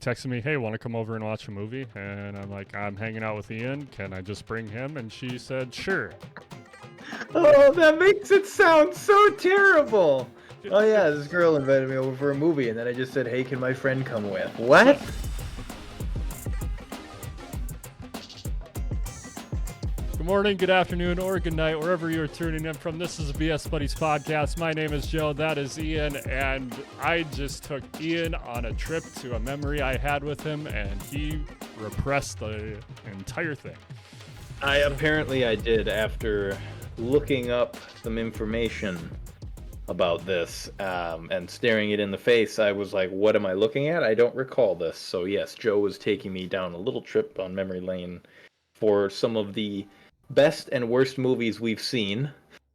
texted me, hey, want to come over and watch a movie? And I'm like, I'm hanging out with Ian. Can I just bring him? And she said, sure. Oh, that makes it sound so terrible. Oh yeah, this girl invited me over for a movie, and then I just said, hey, can my friend come with? What? Good morning, good afternoon, or good night, wherever you're tuning in from. This is the BS Buddies podcast. My name is Joe, that is Ian, and I just took Ian on a trip to a memory I had with him, and he repressed the entire thing. I did after looking up some information about this and staring it in the face. I was like, what am I looking at? I don't recall this. So yes, Joe was taking me down a little trip on memory lane for some of the best and worst movies we've seen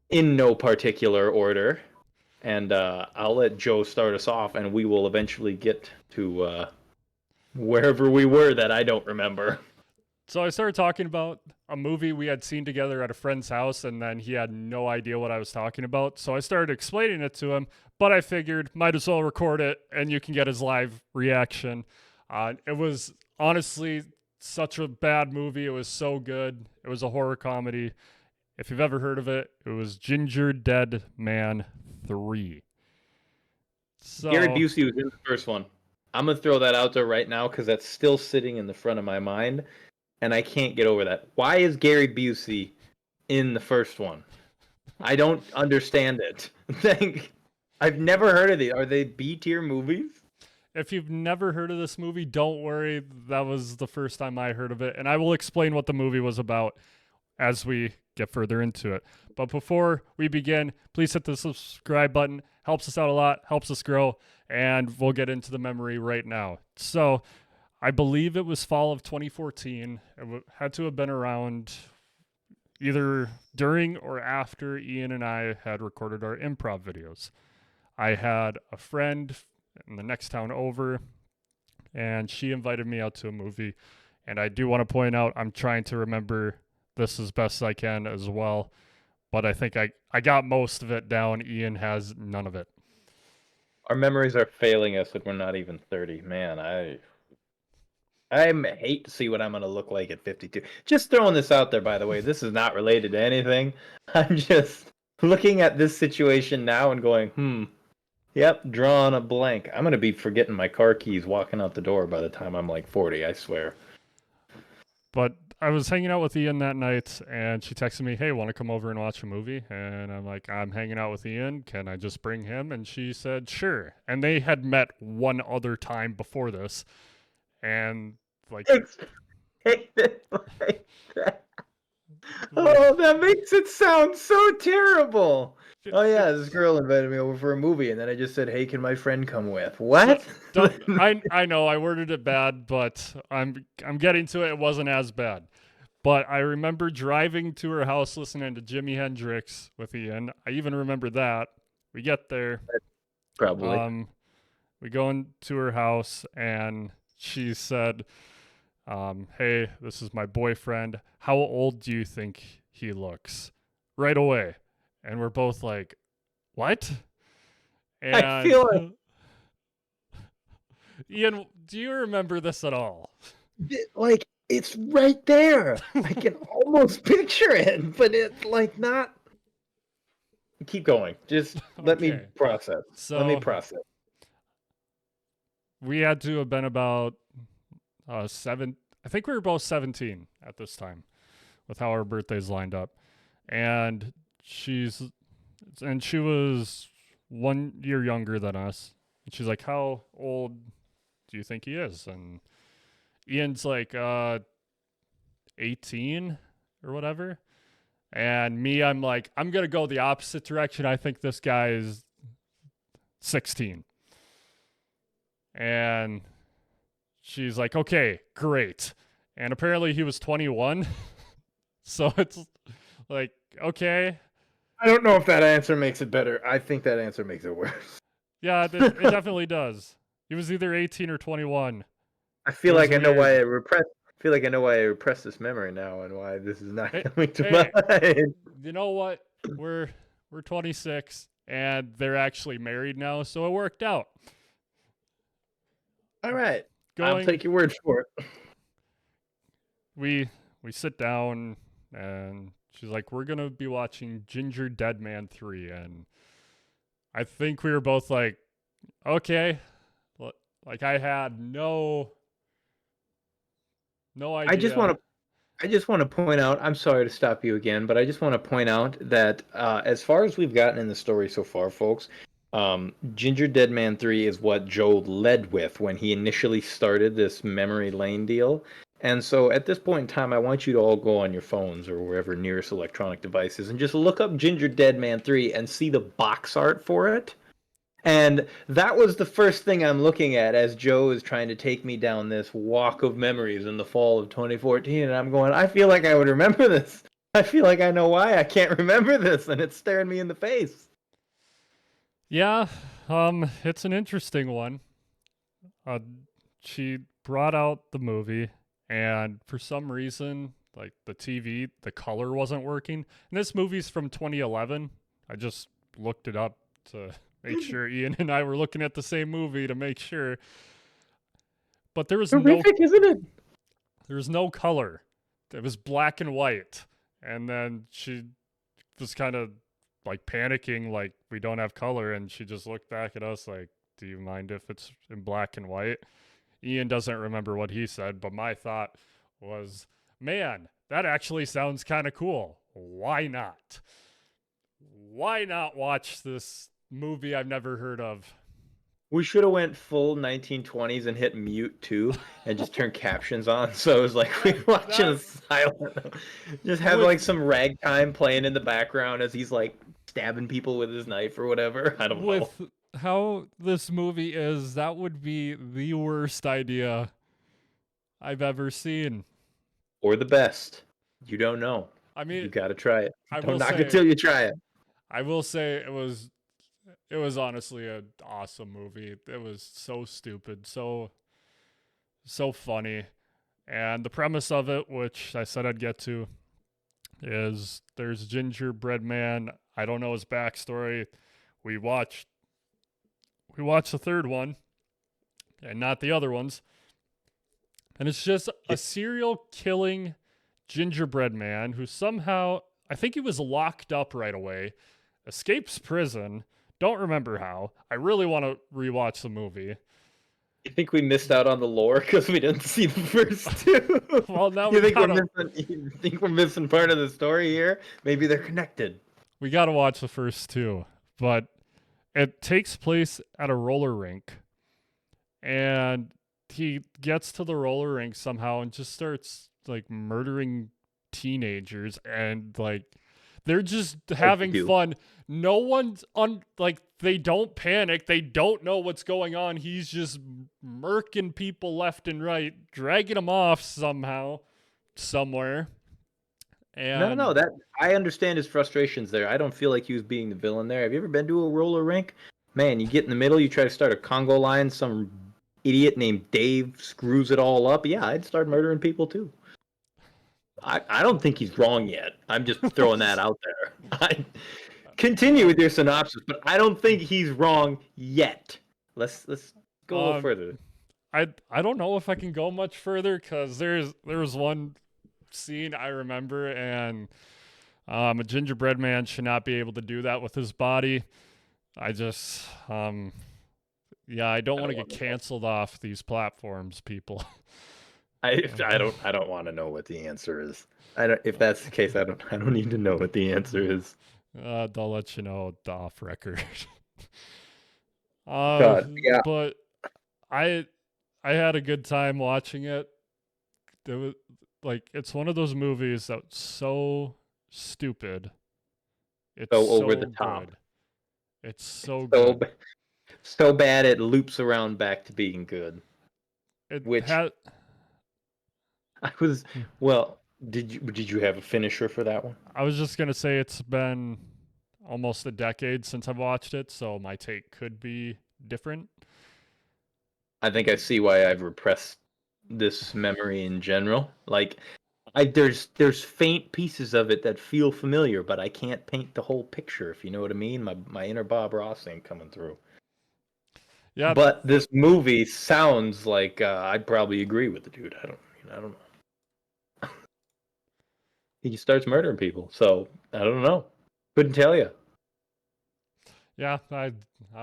in no particular order. And I'll let Joe start us off, and we will eventually get to wherever we were that I don't remember. So I started talking about a movie we had seen together at a friend's house, and then he had no idea what I was talking about. So I started explaining it to him, but I figured might as well record it, and you can get his live reaction. It was honestly such a bad movie. It was so good. It was a horror comedy. If you've ever heard of it, it was Gingerdead Man 3. So, Gary Busey was in the first one. I'm going to throw that out there right now because that's still sitting in the front of my mind, and I can't get over that. Why is Gary Busey in the first one? I don't understand it. I've never heard of these. Are they B-tier movies? if you've never heard of this movie, don't worry. That was the first time I heard of it, and I will explain what the movie was about as we get further into it. But before we begin, please hit the subscribe button. Helps us out a lot, helps us grow, and we'll get into the memory right now. So I believe it was fall of 2014. It had to have been around either during or after Ian and I had recorded our improv videos. I had a friend in the next town over, and she invited me out to a movie. And I do want to point out, I'm trying to remember this as best I can as well, but I think I got most of it down. Ian has none of it. Our memories are failing us, and we're not even 30. Man, I hate to see what I'm going to look like at 52. Just throwing this out there, by the way. This is not related to anything. I'm just looking at this situation now and going, yep, drawing a blank. I'm going to be forgetting my car keys walking out the door by the time I'm like 40, I swear. But I was hanging out with Ian that night, and she texted me, hey, want to come over and watch a movie? And I'm like, I'm hanging out with Ian. Can I just bring him? And she said, sure. And they had met one other time before this. And like, oh, that makes it sound so terrible. Oh yeah, this girl invited me over for a movie, and then I just said, hey, can my friend come with? What? I know I worded it bad, but I'm getting to it. It wasn't as bad. But I remember driving to her house listening to Jimi Hendrix with Ian. I even remember that. We get there. Probably. We go into her house, and she said, hey, this is my boyfriend. How old do you think he looks? Right away. And we're both like, what? And I feel like Ian, do you remember this at all? like it's right there. I can almost picture it, but it's like not. Keep going. Just let me process. Let me process. We had to have been about 7. I think we were both 17 at this time, with how our birthdays lined up, and she was 1 year younger than us. And she's like, how old do you think he is? And Ian's like 18 or whatever. And me, I'm like, I'm going to go the opposite direction. I think this guy is 16. And she's like, okay, great. And apparently he was 21. So it's like, okay. I don't know if that answer makes it better. I think that answer makes it worse. Yeah, it definitely does. He was either 18 or 21. I feel like I know why I repressed this memory now, and why this is not coming to mind. You know what? We're 26, and they're actually married now, so it worked out. All right. I'll going. take your word for it. We we sit down, and she's like, "We're gonna be watching Gingerdead Man 3," and I think we were both like, "Okay." Like I had no I just idea. want to I just want to point out, I'm sorry to stop you again, but I just want to point out that as far as we've gotten in the story so far, folks, Ginger Dead Man 3 is what Joe led with when he initially started this memory lane deal. And so at this point in time, I want you to all go on your phones or wherever nearest electronic devices and just look up Ginger Dead Man 3 and see the box art for it. And that was the first thing I'm looking at as Joe is trying to take me down this walk of memories in the fall of 2014. And I'm going, I feel like I would remember this. I feel like I know why I can't remember this. And it's staring me in the face. Yeah, it's an interesting one. Uh, she brought out the movie, and for some reason, like the TV, the color wasn't working. And this movie's from 2011. I just looked it up to make sure Ian and I were looking at the same movie to make sure. But Horrific, isn't it? there was no color. It was black and white. And then she was kind of like panicking, like we don't have color, and she just looked back at us like, "Do you mind if it's in black and white?" Ian doesn't remember what he said, but my thought was, "Man, that actually sounds kind of cool. Why not? Why not watch this movie I've never heard of?" We should have went full 1920s and hit mute too, and just turn captions on. So it was like we were watching a That silent. Just have like with some ragtime playing in the background as he's like stabbing people with his knife or whatever. I don't know. with how this movie is, that would be the worst idea I've ever seen. Or the best. You don't know. I You mean, got to try it. I Don't will knock it say till you try it. I will say it was honestly an awesome movie. It was so stupid, so funny. And the premise of it, which I said I'd get to, is there's Gingerbread Man. I don't know his backstory. We watched we watched the third one and not the other ones. And it's just a serial killing gingerbread man who somehow, I think he was locked up right away, escapes prison. Don't remember how. I really want to rewatch the movie. You think we missed out on the lore because we didn't see the first two? Well, now You think we're missing? You think we're missing part of the story here? Maybe they're connected. we got to watch the first two, but it takes place at a roller rink, and he gets to the roller rink somehow and just starts like murdering teenagers, and like they're just Like you having do. fun. No one's on, like, they don't panic, they don't know what's going on. He's just murking people left and right, dragging them off somehow somewhere. No, no, And that I understand his frustrations there. I don't feel like he was being the villain there. Have you ever been to a roller rink? Man, you get in the middle, you try to start a Congo line, some idiot named Dave screws it all up. Yeah, I'd start murdering people too. I don't think he's wrong yet. I'm just throwing that out there. Continue with your synopsis, but I don't think he's wrong yet. Let's go a little um further. I don't know if I can go much further because there was one scene I remember, and a gingerbread man should not be able to do that with his body. I just yeah, I don't I want don't to get want to know. canceled off these platforms, people. I don't want to know what the answer is. I don't if that's the case, I don't need to know what the answer is. They'll let you know off record. uh, God, yeah. but I I had a good time watching it. It was like it's one of those movies that's so stupid. It's So over the so top. good. It's so So good. b- so bad it loops around back to being good. It Which had I was well, did you have a finisher for that one? I was just gonna say it's been almost a decade since I've watched it, so my take could be different. I think I see why I've repressed this memory in general. Like there's faint pieces of it that feel familiar, but I can't paint the whole picture, if you know what I mean. My inner Bob Ross ain't coming through. Yeah, But this movie sounds like I'd probably agree with the dude. I don't know. He starts murdering people, so I don't know. Couldn't tell you. yeah. I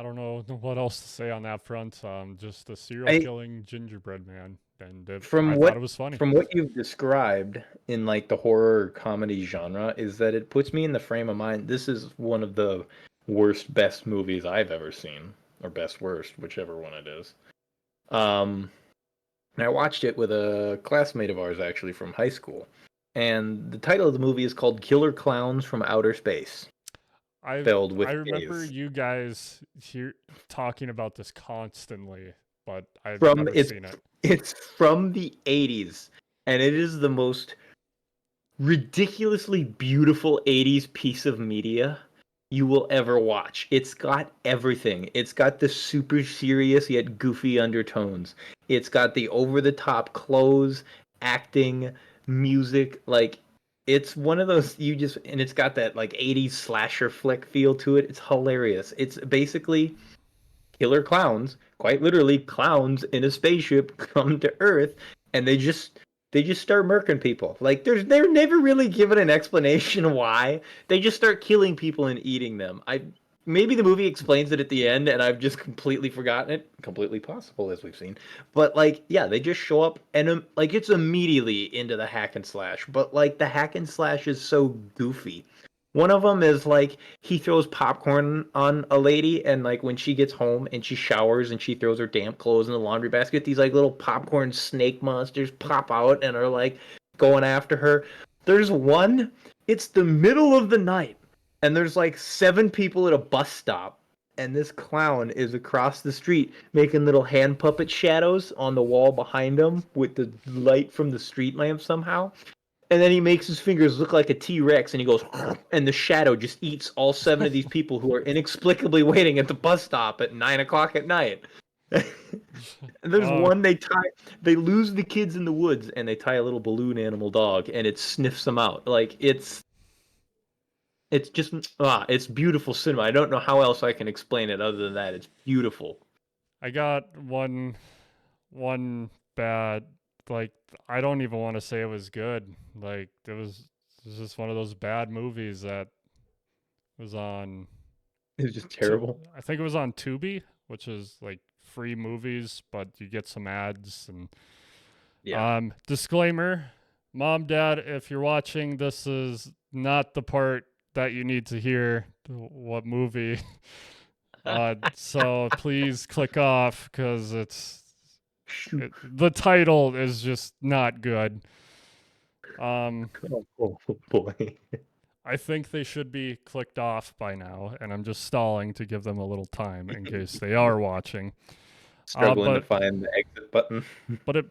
don't know what else to say on that front. Just a serial I killing gingerbread man, and from I thought it what was funny. from what you've described in like the horror comedy genre is that it puts me in the frame of mind. This is one of the worst best movies I've ever seen, or best worst, whichever one it is. Um, and I watched it with a classmate of ours actually from high school, and the title of the movie is called "Killer Clowns from Outer Space," spelled I with remember K's. you guys here talking about this constantly, but I've From never seen it. it's from the 80s, and it is the most ridiculously beautiful 80s piece of media you will ever watch. It's got everything. It's got the super serious yet goofy undertones. It's got the over the top clothes, acting, music. Like, it's one of those you just, and it's got that like 80s slasher flick feel to it. It's hilarious. It's basically killer clowns, quite literally clowns in a spaceship come to Earth, and they just start murking people. Like they're never really given an explanation why. They just start killing people and eating them. I maybe the movie explains it at the end and I've just completely forgotten it. Completely possible as we've seen. But like yeah, they just show up and like it's immediately into the hack and slash. But like the hack and slash is so goofy. One of them is like he throws popcorn on a lady, and like when she gets home and she showers and she throws her damp clothes in the laundry basket, these like little popcorn snake monsters pop out and are like going after her. There's one, it's the middle of the night, and there's like seven people at a bus stop, and this clown is across the street making little hand puppet shadows on the wall behind him with the light from the street lamp somehow, and then he makes his fingers look like a T-Rex and he goes and the shadow just eats all seven of these people who are inexplicably waiting at the bus stop at 9 o'clock at night. And there's Uh, one they lose the kids in the woods and they tie a little balloon animal dog and it sniffs them out. Like it's just it's beautiful cinema. I don't know how else I can explain it other than that. It's beautiful. I got one bad, like, I don't even want to say it was good. Like it was just one of those bad movies that was on It's just to terrible. I think it was on Tubi, which is like free movies, but you get some ads and Yeah. disclaimer, mom, dad, if you're watching, this is not the part that you need to hear what movie. So please click off because Shoot. the title is just not good. Um, Oh boy. I think they should be clicked off by now, and I'm just stalling to give them a little time in case they are watching. Struggling to But find the exit button. but it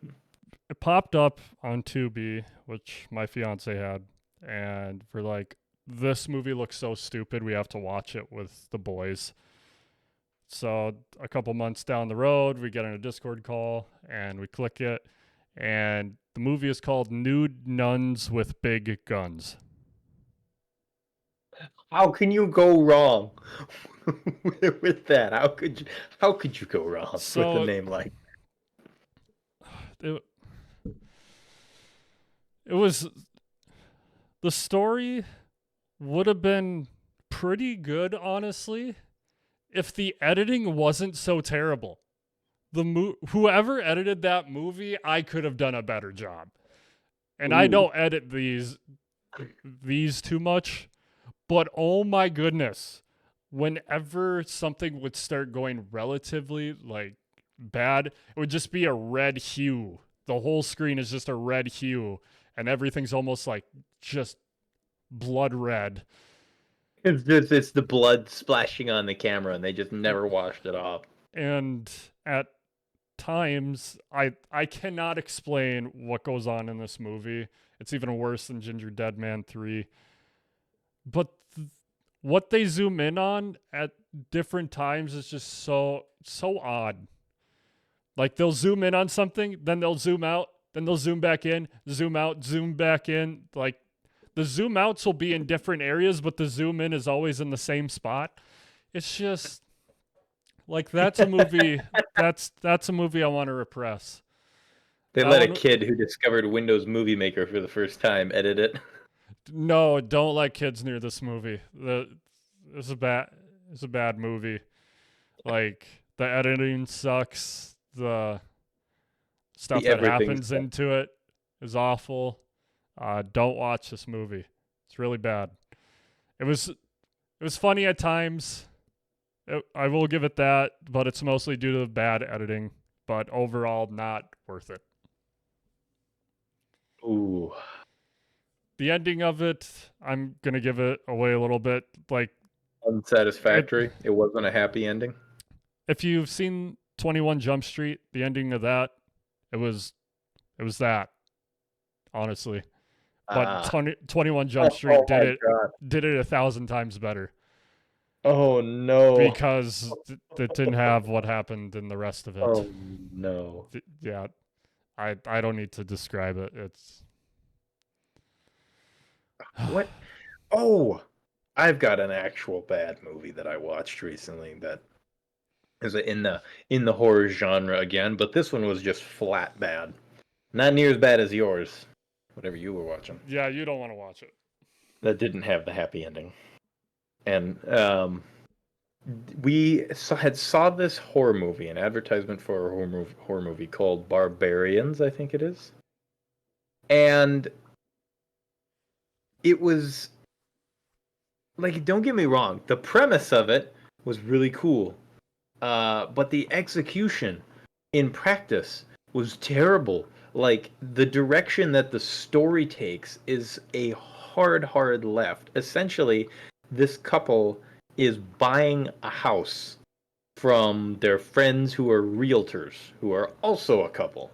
popped up on Tubi, which my fiance had, and we're like, this movie looks so stupid, we have to watch it with the boys. So a couple months down the road, we get on a Discord call and we click it, and the movie is called Nude Nuns with Big Guns. How can you go wrong with that? How could you go wrong with a So name like it, it was the story would have been pretty good, honestly, if the editing wasn't so terrible. Whoever edited that movie, I could have done a better job. And I ooh? don't edit these too much, but oh my goodness, whenever something would start going relatively like bad, it would just be a red hue. The whole screen is just a red hue, and everything's almost like just blood red. It's the blood splashing on the camera, and they just never washed it off. And at times, I cannot explain what goes on in this movie. It's even worse than Gingerdead Man 3. But what they zoom in on at different times is just so odd. Like they'll zoom in on something, then they'll zoom out, then they'll zoom back in, zoom out, zoom back in. Like the zoom outs will be in different areas, but the zoom in is always in the same spot. It's just Like that's a movie. That's a movie I want to repress. They That let a one. kid who discovered Windows Movie Maker for the first time edit it. No, don't let kids near this movie. It's a bad. It's a bad movie. Like the editing sucks. The stuff The that everything happens stuff. into it is awful. Don't watch this movie. It's really bad. It was funny at times. I will give it that, but it's mostly due to the bad editing. But overall, not worth it. Ooh. The ending of it, I'm gonna give it away a little bit. Like it, Unsatisfactory. It wasn't a happy ending. if you've seen 21 Jump Street, the ending of that, it was it was that honestly. But Ah. 21 Jump Oh Street my god. did it 1,000 times better Oh no. because it didn't have what happened in the rest of it. Oh no. Yeah, I don't need to describe it. It's What? Oh, I've got an actual bad movie that I watched recently that is in the horror genre again, but this one was just flat bad. Not near as bad as yours, whatever you were watching. yeah, you don't want to watch it. That didn't have the happy ending. And we had saw this horror movie, an advertisement for a horror movie called Barbarians, I think it is. And it was like, don't get me wrong, the premise of it was really cool. But the execution in practice was terrible. Like the direction that the story takes is a hard left. Essentially, this couple is buying a house from their friends who are realtors, who are also a couple.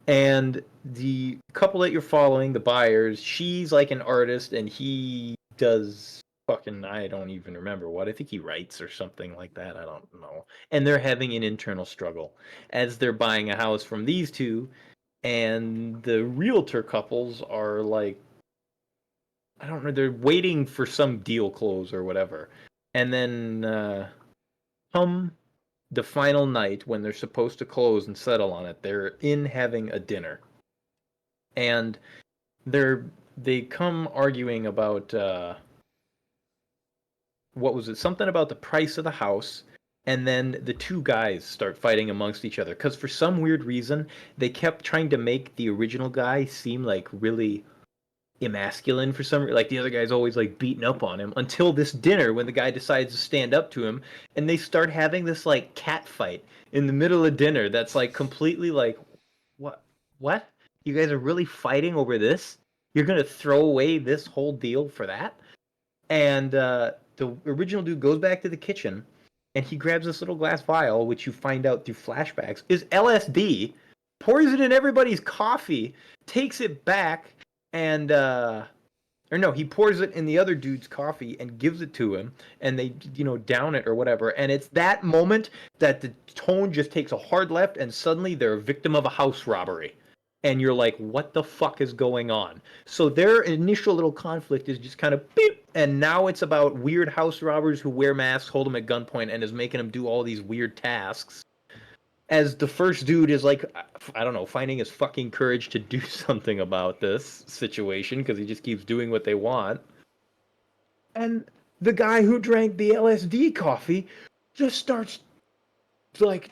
And the couple that you're following, the buyers, she's like an artist and he does fucking, I don't even remember what. I think he writes or something like that. I don't know. And they're having an internal struggle as they're buying a house from these two, and the realtor couples are like, I don't know, they're waiting for some deal close or whatever. And then come the final night when they're supposed to close and settle on it, they're in having a dinner. And they come arguing about what was it? Something about the price of the house. And then the two guys start fighting amongst each other because for some weird reason they kept trying to make the original guy seem like really emasculine for some, like the other guy's always like beating up on him until this dinner when the guy decides to stand up to him, and they start having this like cat fight in the middle of dinner that's like completely like, what you guys are really fighting over this? You're gonna throw away this whole deal for that? And the original dude goes back to the kitchen and he grabs this little glass vial, which you find out through flashbacks is LSD, pours it in everybody's coffee, takes it back, and or no, he pours it in the other dude's coffee and gives it to him, and they, down it or whatever. And it's that moment that the tone just takes a hard left, and suddenly they're a victim of a house robbery. And you're like, what the fuck is going on? So their initial little conflict is just kind of beep, and now it's about weird house robbers who wear masks, hold them at gunpoint, and is making them do all these weird tasks. As the first dude is like, I don't know, finding his fucking courage to do something about this situation because he just keeps doing what they want. And the guy who drank the LSD coffee just starts like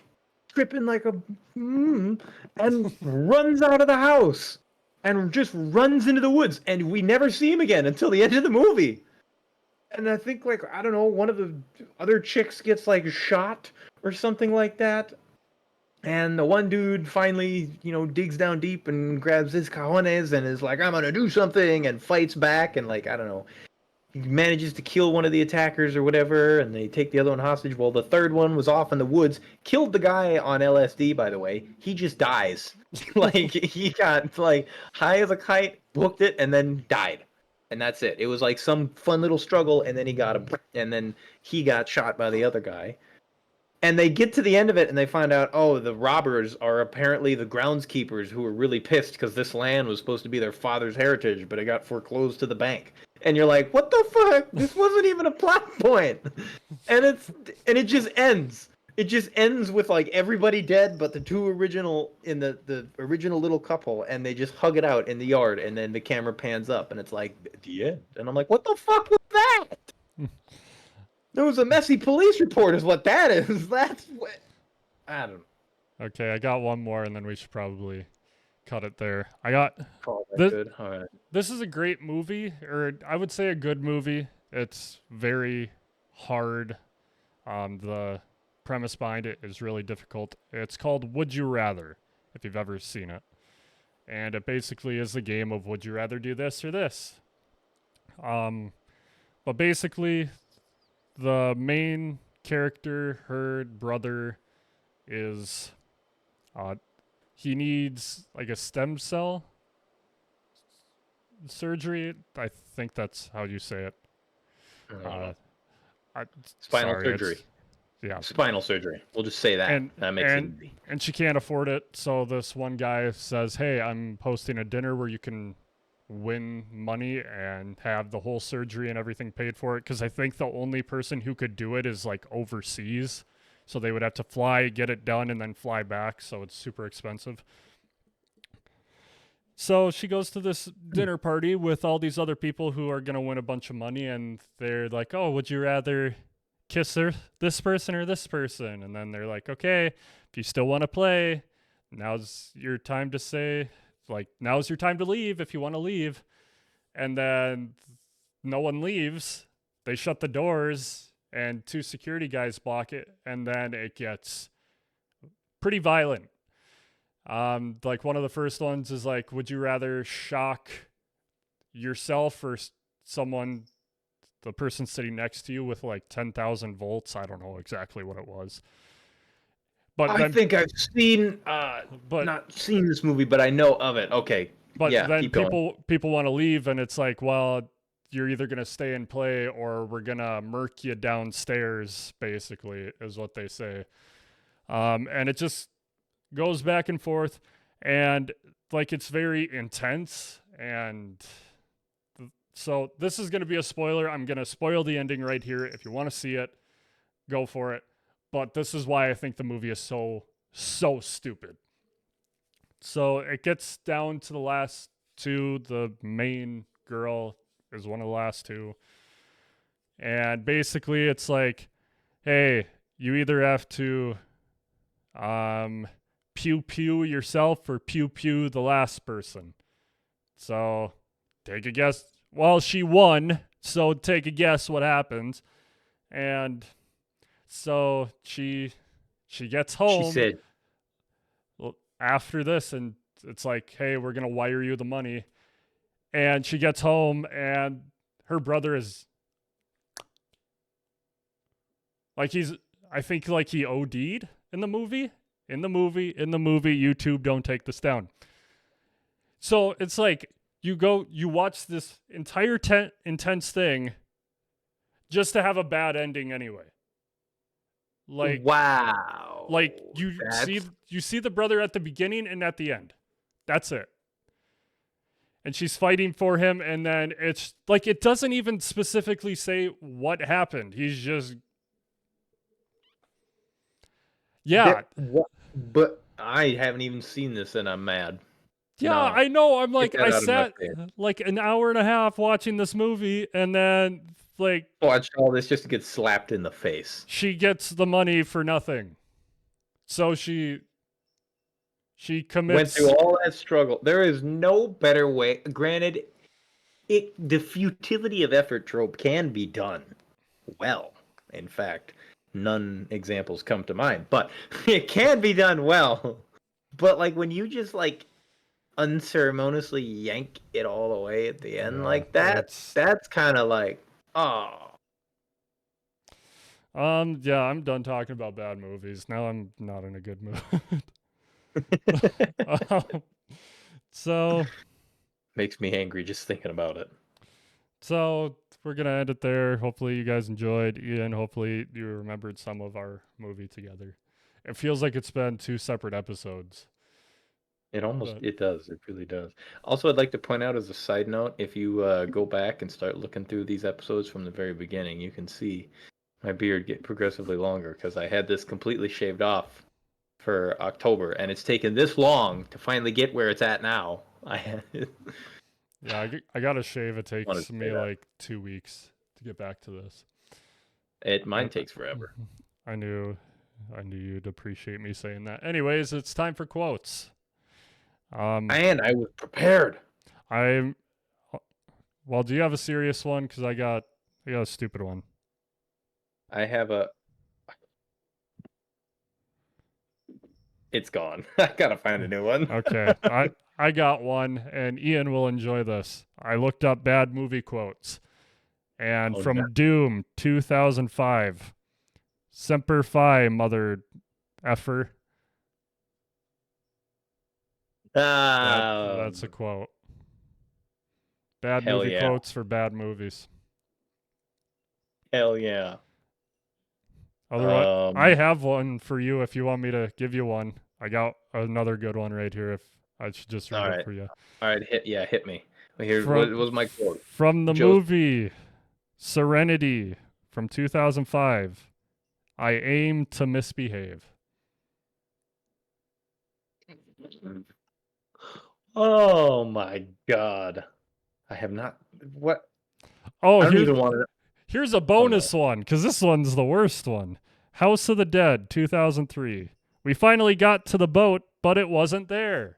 tripping like a and runs out of the house and just runs into the woods, and we never see him again until the end of the movie. And I think like, I don't know, one of the other chicks gets like shot or something like that. And the one dude finally, digs down deep and grabs his cojones and is like, I'm gonna do something, and fights back, and like, I don't know, he manages to kill one of the attackers or whatever, and they take the other one hostage. Well, the third one was off in the woods, killed the guy on LSD, by the way. He just dies. Like, he got like high as a kite, booked it, and then died. And that's it. It was like some fun little struggle, and then he got him, and then he got shot by the other guy. And they get to the end of it and they find out, oh, the robbers are apparently the groundskeepers who were really pissed because this land was supposed to be their father's heritage, but it got foreclosed to the bank. And you're like, what the fuck? This wasn't even a plot point. And it just ends. It just ends with like everybody dead, but the two original in the original little couple, and they just hug it out in the yard, and then the camera pans up, and it's like the end. And I'm like, what the fuck was that? There was a messy police report, is what that is. That's what I don't Okay, I got one more, and then we should probably cut it there. I got call that this. good. All right. This is a great movie, or I would say a good movie. It's very hard. The premise behind it is really difficult. It's called Would You Rather, if you've ever seen it. And it basically is a game of would you rather do this or this. Um, but basically, the main character, her brother, is he needs like a stem cell surgery. I think that's how you say it. Uh, Spinal sorry, surgery. yeah, Spinal surgery. We'll just say that. and That makes it and easy. and she can't afford it. So this one guy says, "Hey, I'm hosting a dinner where you can win money and have the whole surgery and everything paid for it." Because I think the only person who could do it is like overseas, so they would have to fly, get it done, and then fly back. So it's super expensive. So she goes to this dinner party with all these other people who are gonna win a bunch of money, and they're like, "Oh, would you rather kiss this person or this person?" And then they're like, "Okay, if you still want to play, now's your time to say, like, now's your time to leave if you want to leave." And then no one leaves. They shut the doors, and two security guys block it, and then it gets pretty violent. Like one of the first ones is like, would you rather shock yourself or someone, the person sitting next to you, with like 10,000 volts? I don't know exactly what it was. But I then, think I've seen, but not seen this movie, but I know of it. Okay, but yeah, then keep going. people want to leave, and it's like, well, you're either gonna stay and play, or we're gonna murk you downstairs. Basically, is what they say. And it just goes back and forth, and like it's very intense. And so this is going to be a spoiler. I'm going to spoil the ending right here. If you want to see it, go for it. But this is why I think the movie is so stupid. So it gets down to the last two. The main girl is one of the last two, and basically it's like, hey, you either have to pew pew yourself or pew pew the last person. So take a guess. Well, she won, so take a guess what happens. And so she gets She home said, after this, and it's like, hey, we're gonna wire you the money. And she gets home, and her brother is like, I think like he OD'd in the movie. In the movie, YouTube, don't take this down. So it's like you watch this entire intense thing just to have a bad ending anyway. wow. Like you see the brother at the beginning and at the end. That's it. And she's fighting for him, and then it's like it doesn't even specifically say what happened. He's just yeah. But I haven't even seen this, and I'm mad. Yeah, No. I know. I'm Get like, that I out of my sat face. like an hour and a half watching this movie, and then like Watched all this just to get slapped in the face. she gets the money for nothing. So she Went commits. through all that struggle. There is no better way. Granted, the futility of effort trope can be done well. In fact, none examples come to mind, but it can be done well. But like when you just like unceremoniously yank it all away at the end like that, that's kind of like, oh. Yeah, I'm done talking about bad movies. Now I'm not in a good mood. So Makes me angry just thinking about it. So we're gonna end it there. Hopefully you guys enjoyed, and hopefully you remembered some of our movie together. It feels like it's been two separate episodes. It does. It really does. Also, I'd like to point out as a side note, if you go back and start looking through these episodes from the very beginning, you can see my beard get progressively longer because I had this completely shaved off for October, and it's taken this long to finally get where it's at now. Yeah, I got to shave. It wanted takes to say me that. like 2 weeks to get back to this. Mine I, takes forever. I knew you'd appreciate me saying that. Anyways, it's time for quotes. And I was prepared. I'm well. Do you have a serious one? Because I got a stupid one. I have a. It's gone. I gotta find a new one. Okay, I got one, and Ian will enjoy this. I looked up bad movie quotes, and Oh, from no. Doom 2005, Semper Fi, mother effer. That's a quote. Bad Hell movie yeah. quotes for bad movies. Hell yeah. Otherwise, I have one for you if you want me to give you one. I got another good one right here. If I should just read it for you. All right, hit me. Here, what From was my quote? from the Joe's movie Serenity from 2005. I aim to misbehave. Oh my god. I have not. What? Oh, I don't even want to. here's a Oh no. bonus one because this one's the worst one. House of the Dead 2003. We finally got to the boat, but it wasn't there.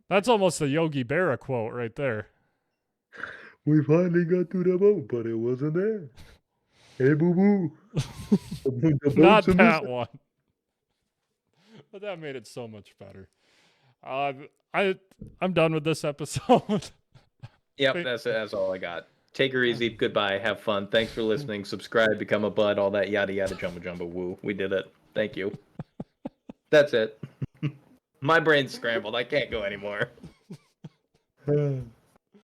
That's almost a Yogi Berra quote right there. We finally got to the boat, but it wasn't there. Hey, boo boo. The Not boat's a that missing. one. But that made it so much better. I'm done with this episode. Yep, that's it. That's all I got. Take her easy. Goodbye. Have fun. Thanks for listening. Subscribe. Become a bud. All that yada yada jumbo jumbo woo. We did it. Thank you. That's it. My brain's scrambled. I can't go anymore.